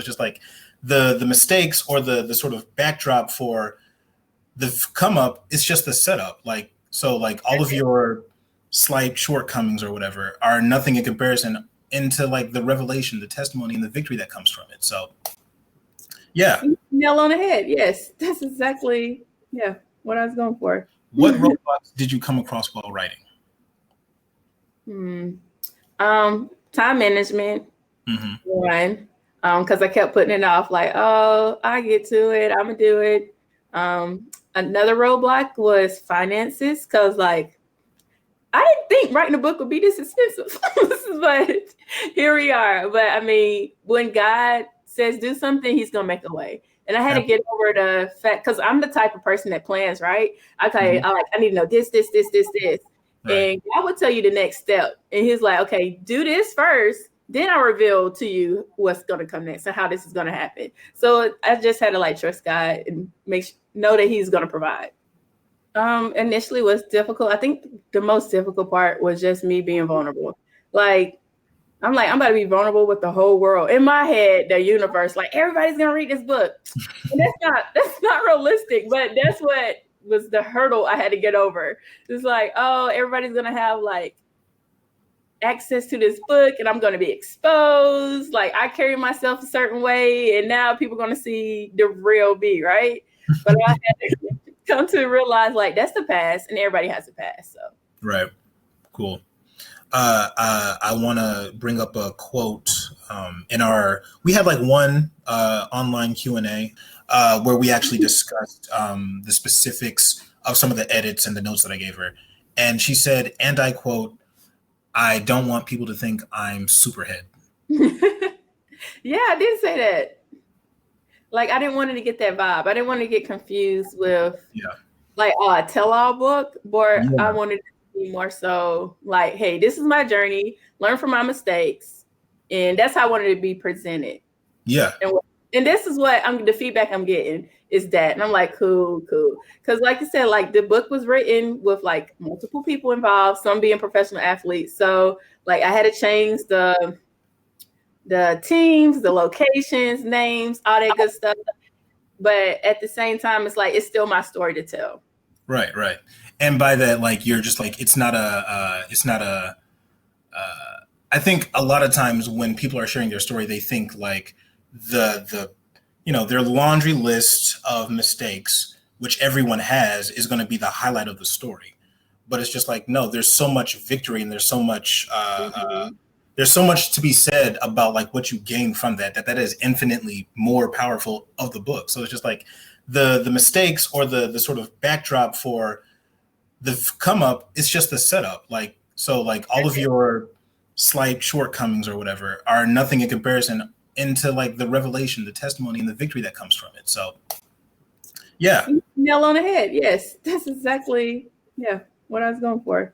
It's just like the mistakes or the sort of backdrop for the come up. It's just the setup. Like so, like all of your slight shortcomings or whatever are nothing in comparison into like the revelation, the testimony, and the victory that comes from it. So, yeah, nail on the head. Yes, that's exactly what I was going for. What roadblocks did you come across while writing? Time management. One, because I kept putting it off, like, oh, I get to it, I'm gonna do it. Another roadblock was finances, because like I didn't think writing a book would be this expensive. But here we are. But I mean, when God says do something, he's gonna make a way. And I had to get over the fact, because I'm the type of person that plans, right? I need to know this. Right. And God would tell you the next step. And he's like, okay, do this first. Then I reveal to you what's going to come next and how this is going to happen. So I just had to like trust God and know that he's going to provide. Initially was difficult. I think the most difficult part was just me being vulnerable. I'm about to be vulnerable with the whole world. In my head, the universe, like everybody's going to read this book. And that's not realistic, but that's what was the hurdle I had to get over. It's like, oh, everybody's going to have like access to this book and I'm going to be exposed. Like I carry myself a certain way and now people are going to see the real me, right? But I had to come to realize like that's the past and everybody has a past. So right. Cool. I want to bring up a quote we had like one online Q&A where we actually discussed the specifics of some of the edits and the notes that I gave her. And she said, and I quote, "I don't want people to think I'm Superhead." Yeah, I did say that. Like, I didn't want it to get that vibe. I didn't want to get confused with like a tell-all book, but I wanted it to be more so like, hey, this is my journey, learn from my mistakes. And that's how I wanted it to be presented. Yeah. And this is what the feedback I'm getting is that. And I'm like, cool. Because like you said, like the book was written with like multiple people involved, some being professional athletes. So like I had to change the teams, the locations, names, all that good stuff. But at the same time, it's like, it's still my story to tell. Right. And by that, like, you're just like, I think a lot of times when people are sharing their story, they think like their laundry list of mistakes, which everyone has, is going to be the highlight of the story. But it's just like, no, there's so much victory and there's so much to be said about like what you gain from that is infinitely more powerful of the book. So it's just like the mistakes or the sort of backdrop for the come up. It's just the setup. Like, so like all of your slight shortcomings or whatever are nothing in comparison into like the revelation, the testimony, and the victory that comes from it. So yeah. Nail on the head. Yes, that's exactly what I was going for.